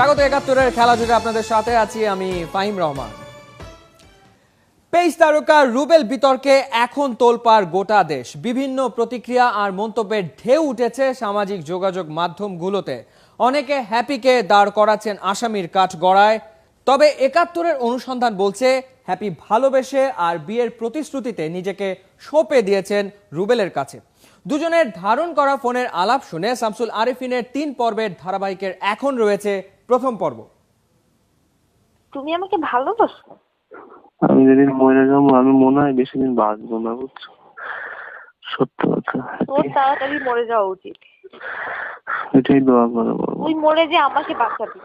স্বাগত ৭১-এর খেলা জুড়ে আপনাদের সাথে আছি আমি ফাহিম রহমান। পেস তারকা রুবেল বিতর্কে এখন তোলপাড় গোটা দেশ। বিভিন্ন প্রতিক্রিয়া আর মন্তব্যের ঢেউ উঠেছে সামাজিক যোগাযোগ মাধ্যমগুলোতে। অনেকে হ্যাপিকে দাঁড় করাচ্ছেন আসামির কাঠগড়ায়। তবে ৭১-এর অনুসন্ধান বলছে হ্যাপি ভালোবেসে আর বিয়ের প্রতিশ্রুতিতে নিজেকে সঁপে দিয়েছেন রুবেলের কাছে। দুজনের ধারণ করা ফোনের আলাপ শুনে শামসুল আরেফিনের ৩ পর্বের ধারাবাহিকের এখন রয়েছে প্রথম পর্ব। তুমি আমাকে ভালোবাসো? আমি যেদিন মরে যাবো আমি মনে হয় বেশি দিন বাঁচবো না, বুঝছো? সত্য কথা, তোর তাড়াতাড়ি মরে যাওয়া উচিত। এটাই দোয়া করো বাবা। তুই মরে যে আমাকে বাঁচাবি।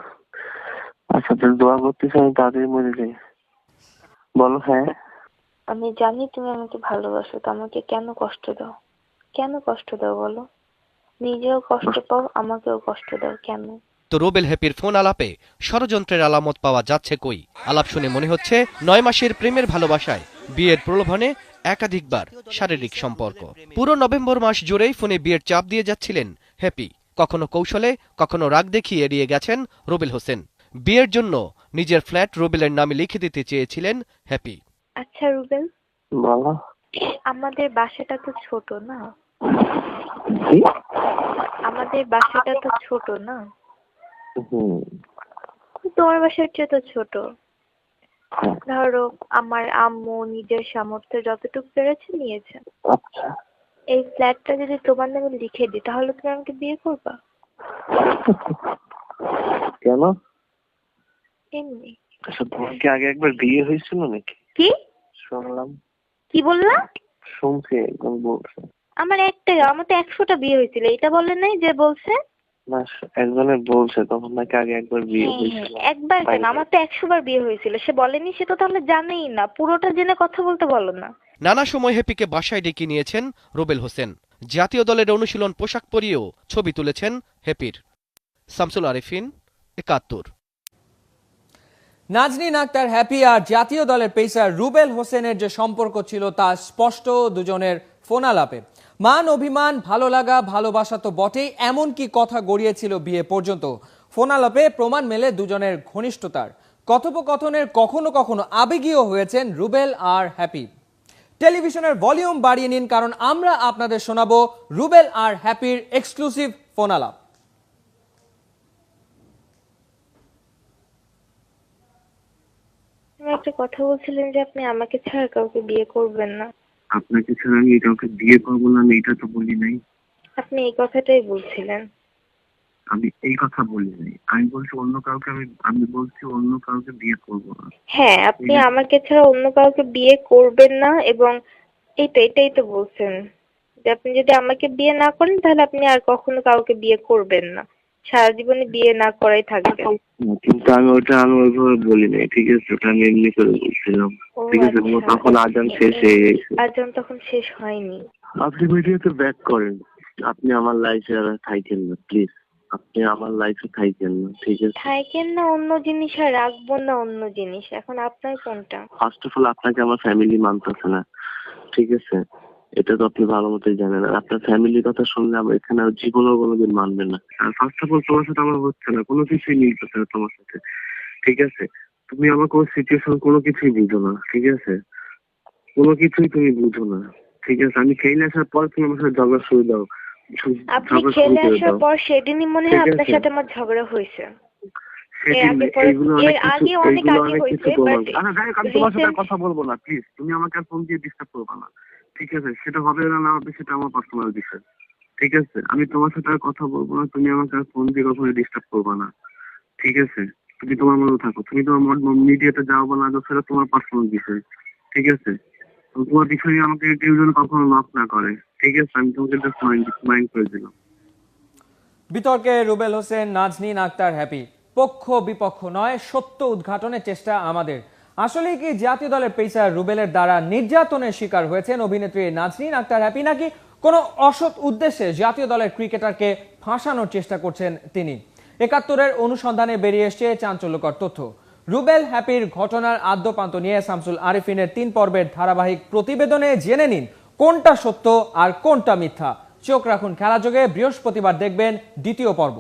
আচ্ছা তাহলে দোয়া করতেছি আমি তাড়াতাড়ি মরে যাই। বলো। হ্যাঁ আমি জানি তুমি আমাকে ভালোবাসো, তো আমাকে কেন কষ্ট দাও? কেন কষ্ট দাও বলো? নিজেও কষ্ট পাও, আমাকেও কষ্ট দাও কেন? তো রুবেল হ্যাপির ফোন আলাপে ষড়যন্ত্রের আলামত পাওয়া যাচ্ছে কই? আলাপ শুনে মনে হচ্ছে ৯ মাসের প্রেমের ভালোবাসায় বিয়ের প্রলোভনে একাধিকবার শারীরিক সম্পর্ক। পুরো নভেম্বর মাস জুড়েই ফোনে বিয়ের চাপ দিয়ে যাচ্ছিলেন হ্যাপি। কখনো কৌশলে, কখনো রাগ দেখিয়ে এড়িয়ে গেছেন রুবেল হোসেন। বিয়ের জন্য নিজের ফ্ল্যাট রুবেলের নামে লিখে দিতে চেয়েছিলেন হ্যাপি। আচ্ছা রুবেল, বলো। আমাদের বাসাটা তো ছোট না? কি? আমাদের বাসাটা তো ছোট না? তোমার বাসার চেয়ে তো ছোট। ধরো আমার আম্মু নিজের সামর্থ্যে যতটুকু পেরেছে নিয়েছে। আচ্ছা এই ফ্ল্যাটটা যদি তোমার নামে লিখে দিই তাহলে তুমি আমাকে বিয়ে করবা? কেন? এমনি। আচ্ছা তোমার কি আগে একবার বিয়ে হয়েছিল নাকি? কি শুনলাম। কি বললা? শুনছি একদম বলছে। আমার একটাই, আমার তো 100টা বিয়ে হয়েছিল, এটা বলে নাই যে বলছে? না একজনের বলছে তখন নাকি আগে একবার বিয়ে হয়েছিল। একবার কেন, আমার তো 100 বার বিয়ে হয়েছিল। সে বলেনি, সে তো তাহলে জানেই না। পুরোটা জেনে কথা বলতে বলো না। নানা সময় হ্যাপিকে বাসায় ডেকে নিয়েছেন রুবেল হোসেন। জাতীয় দলের অনুশীলন পোশাক পরিয়েও ছবি তুলেছেন হ্যাপির। শামসুল আরেফিন, ৭১। নাজনীন আক্তার হ্যাপি আর জাতীয় দলের পেসার রুবেল হোসেনের যে সম্পর্ক ছিল তা স্পষ্ট দুজনের ফোন আলাপে। মান অভিমান, ভালো লাগা, ভালোবাসা তো বটেই, এমনকি কথা গড়িয়েছিল বিয়ে পর্যন্ত। ফোন আলাপে প্রমাণ মেলে দুজনের ঘনিষ্ঠতার। কথোপকথনের কখনো কখনো আবেগীয় হয়েছেন রুবেল আর হ্যাপি। টেলিভিশনের ভলিউম বাড়িয়ে নিন, কারণ আমরা আপনাদের শোনাবো রুবেল আর হ্যাপির এক্সক্লুসিভ ফোন আলাপ। তুমি একটা কথা বলছিলেন যে আপনি আমাকে ছাড়া কাউকে বিয়ে করবেন না। আপনাকে ছাড়া আমি কাউকে বিয়ে করবো না, এটা তো বলি নাই। আপনি এই কথাটাই বলছিলেন। আমি এই কথা বলি নাই, আমি বলছি অন্য কাউকে, আমি বলছি অন্য কাউকে বিয়ে করবো না। হ্যাঁ, আপনি আমাকে ছাড়া অন্য কাউকে বিয়ে করবেন না, এবং এটাই তো বলছেন যে আপনি যদি আমাকে বিয়ে না করেন তাহলে আপনি আর কখনো কাউকে বিয়ে করবেন না, সারা জীবনে বিয়ে না করাই থাকবেন। কিন্তু আমি ওইভাবে বলি নাই, ঠিক আছে? ওটা আমি এমনি করে বলছিলাম, ঠিক আছে? তখন আজান শেষ হয়ে গেছে। আজান তখন শেষ হয়নি। আপনি ভিডিওতে ব্যাক করেন। আপনি আমার লাইফে আর থাকেন না প্লিজ। আপনি আমার লাইফে থাকেন না, ঠিক আছে? থাকেন না অন্য জিনিস, আর রাখবো না অন্য জিনিস। এখন আপনার কোনটা? ফার্স্ট অফ অল আপনাকে আমার ফ্যামিলি মানতেছে না, ঠিক আছে? এটা তো আপনি ভালো মতোই জানেন। আর আপনার ফ্যামিলির কথা শুনলে আমার এখানে আর জীবনেও কোনোদিন মানবেন না। আর ফার্স্ট অফ অল তোমার সাথে আমার হচ্ছে না, কোনো কিছুই মিলতেছে না তোমার সাথে, ঠিক আছে? তুমি আমার কোনো সিচুয়েশন কোনো কিছুই বুঝো না, ঠিক আছে? কোনো কিছুই তুমি বুঝো না, ঠিক আছে? আমি খেলে আসার পর তুমি আমার সাথে ঝগড়া শুরু দাও। আপনি খেলে আসার পর সেদিনই মনে হয় আপনার সাথে আমার ঝগড়া হয়েছে। কথা বলবো না প্লিজ, তুমি আমাকে ফোন দিয়ে ডিস্টার্ব করবে না, ঠিক আছে? সেটা হবে না হবে সেটা আমার পার্সোনাল বিষয়, ঠিক আছে? আমি তোমার সাথে আর কথা বলবো না, তুমি আমাকে ফোন দিয়ে কখনো ডিস্টার্ব করবে না, ঠিক আছে? তুমি তোমার মতো থাকো, তুমি তোমার মিডিয়াতে যাও বা না যাও সেটা তোমার পার্সোনাল বিষয়, ঠিক আছে? তোমার বিষয়ে আমাকে কেউ যেন কখনো নক না করে, ঠিক আছে? আমি তোমাকে জাস্ট মাইন্ড করে দিলাম। বিতর্কে রুবেল হোসেন, নাজনীন আক্তার হ্যাপি। পক্ষ বিপক্ষ নয়, সত্য উদ্ঘাটনের চেষ্টা আমাদের। আসলে কি জাতীয় দলের পেসার রুবেলের দ্বারা নির্যাতনের শিকার হয়েছেন অভিনেত্রী নাজনীন আক্তার হ্যাপি, নাকি কোনো অসৎ উদ্দেশ্যে জাতীয় দলের ক্রিকেটারকে ফাঁসানোর চেষ্টা করছেন তিনি? ৭১-এর অনুসন্ধানে বেরিয়ে এসেছে চাঞ্চল্যকর তথ্য। রুবেল হ্যাপির ঘটনার আদ্যপান্ত নিয়ে শামসুল আরেফিনের ৩ পর্বের ধারাবাহিক প্রতিবেদনে জেনে নিন কোনটা সত্য আর কোনটা মিথ্যা। চোখ রাখুন খেলা যোগে, বৃহস্পতিবার দেখবেন দ্বিতীয় পর্ব।